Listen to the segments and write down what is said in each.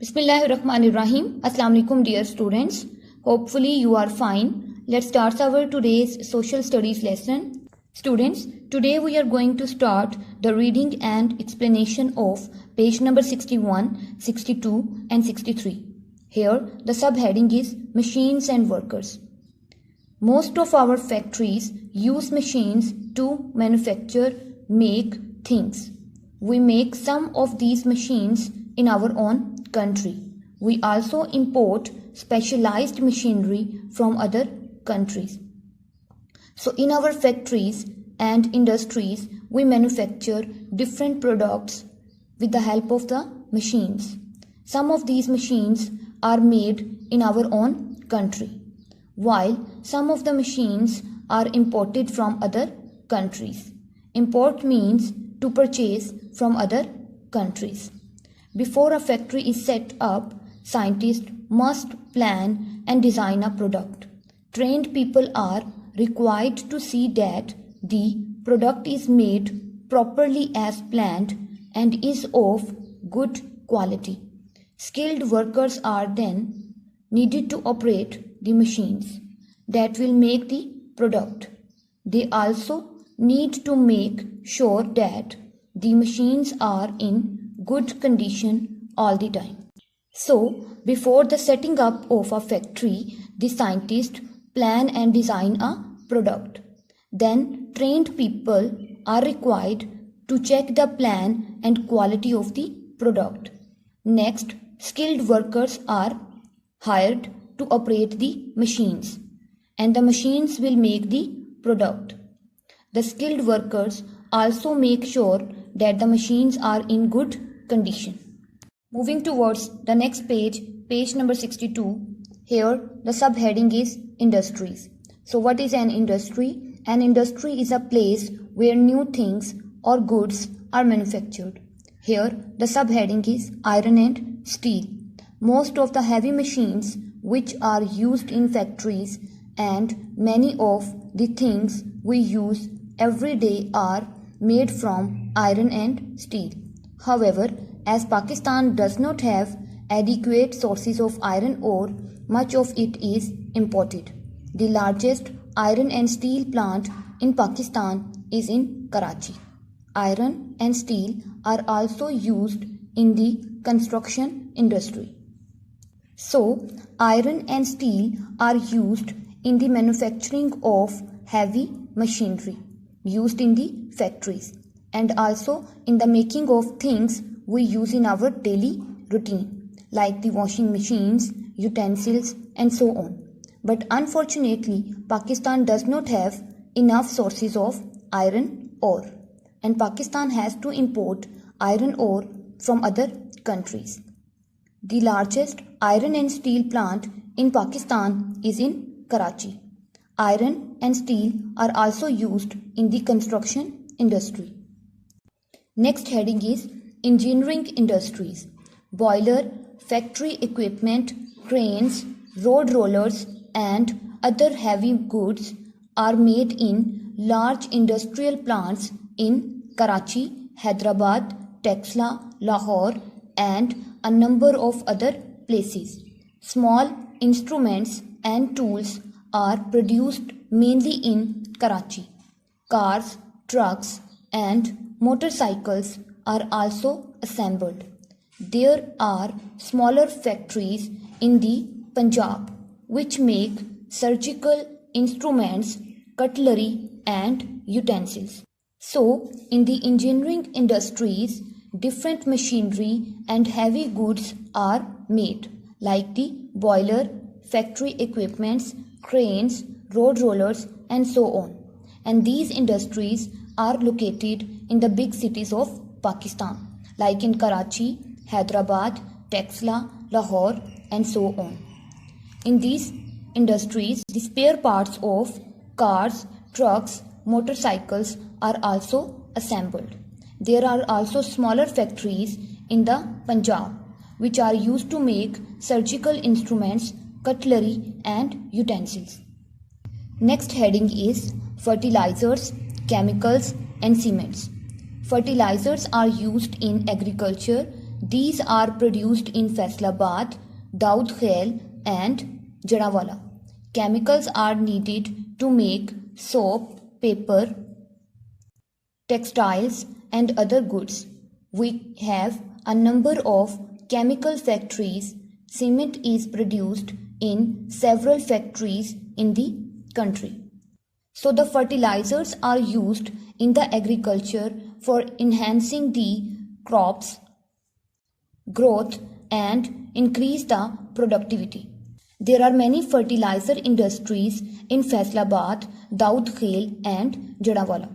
Bismillahirrahmanirrahim. Assalamu alaikum dear students. Hopefully you are fine. Let's start our today's social studies lesson. Students, today we are going to start the reading and explanation of page number 61, 62 and 63. Here the subheading is machines and workers. Most of our factories use machines to manufacture, make things. We make some of these machines in our own country. We also import specialized machinery from other countries. So in our factories and industries, we manufacture different products with the help of the machines. Some of these machines are made in our own country, while some of the machines are imported from other countries. Import means to purchase from other countries. Before a factory is set up, scientists must plan and design a product. Trained people are required to see that the product is made properly as planned and is of good quality. Skilled workers are then needed to operate the machines that will make the product. They also need to make sure that the machines are in good condition all the time. So, before the setting up of a factory, the scientists plan and design a product. Then, trained people are required to check the plan and quality of the product. Next, skilled workers are hired to operate the machines, and the machines will make the product. The skilled workers also make sure that the machines are in good condition. Moving towards the next page, page number 62. Here the subheading is industries. So what is an industry? An industry is a place where new things or goods are manufactured. Here the subheading is iron and steel. Most of the heavy machines which are used in factories and many of the things we use every day are made from iron and steel. However, as Pakistan does not have adequate sources of iron ore, much of it is imported. The largest iron and steel plant in Pakistan is in Karachi. Iron and steel are also used in the construction industry. So, iron and steel are used in the manufacturing of heavy machinery used in the factories, and also in the making of things we use in our daily routine, like the washing machines, utensils, and so on. But unfortunately, Pakistan does not have enough sources of iron ore, and Pakistan has to import iron ore from other countries. The largest iron and steel plant in Pakistan is in Karachi. Iron and steel are also used in the construction industry. Next heading is engineering industries. Boiler, factory equipment, cranes, road rollers and other heavy goods are made in large industrial plants in Karachi, Hyderabad, Texla, Lahore and a number of other places. Small instruments and tools are produced mainly in Karachi. Cars, trucks and motorcycles are also assembled. There are smaller factories in the Punjab which make surgical instruments, cutlery and utensils. So, in the engineering industries, different machinery and heavy goods are made, like the boiler, factory equipments, cranes, road rollers and so on. And these industries are located in the big cities of Pakistan, like in Karachi, Hyderabad, Texla, Lahore and so on. In these industries, the spare parts of cars, trucks, motorcycles are also assembled. There are also smaller factories in the Punjab which are used to make surgical instruments, cutlery and utensils. Next heading is fertilizers, chemicals and cements. Fertilizers are used in agriculture These are produced in Faisalabad, Daud Khail and Jadawala. Chemicals are needed to make soap, paper, textiles and other goods. We have a number of chemical factories. Cement is produced in several factories in the country. So the fertilizers are used in the agriculture for enhancing the crops growth and increase the productivity. There are many fertilizer industries in Faisalabad, Daud Khail and Jadawala.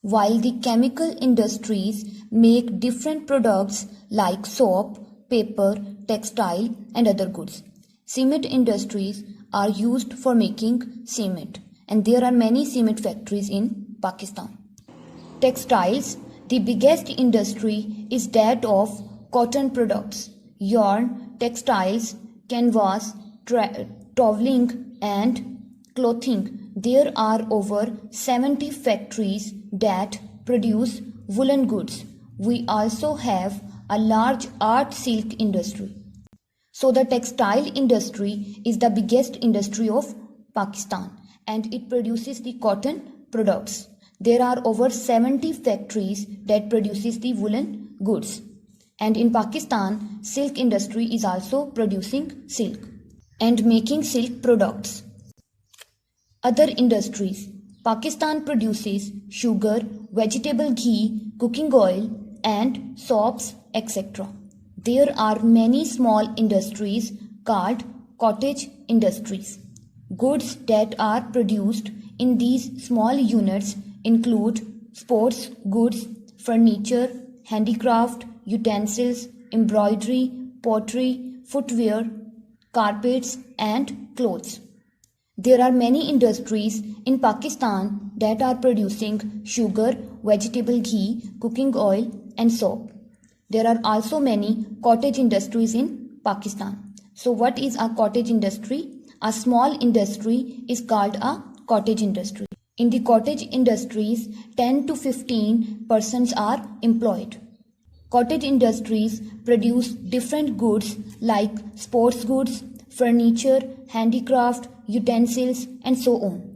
While the chemical industries make different products like soap, paper, textile and other goods. Cement industries are used for making cement, and there are many cement factories in Pakistan. Textiles. The biggest industry is that of cotton products, yarn, textiles, canvas, toweling and clothing. There are over 70 factories that produce woolen goods. We also have a large art silk industry. So the textile industry is the biggest industry of Pakistan and it produces the cotton products. There are over 70 factories that produces the woolen goods. And in Pakistan, silk industry is also producing silk and making silk products. Other industries. Pakistan produces sugar, vegetable ghee, cooking oil and soaps, etc. There are many small industries called cottage industries. Goods that are produced in these small units include sports goods, furniture, handicraft, utensils, embroidery, pottery, footwear, carpets and clothes. There are many industries in Pakistan that are producing sugar, vegetable ghee, cooking oil and soap. There are also many cottage industries in Pakistan. So what is a cottage industry? A small industry is called a cottage industry. In the cottage industries, 10 to 15 persons are employed. Cottage industries produce different goods like sports goods, furniture, handicraft, utensils and so on.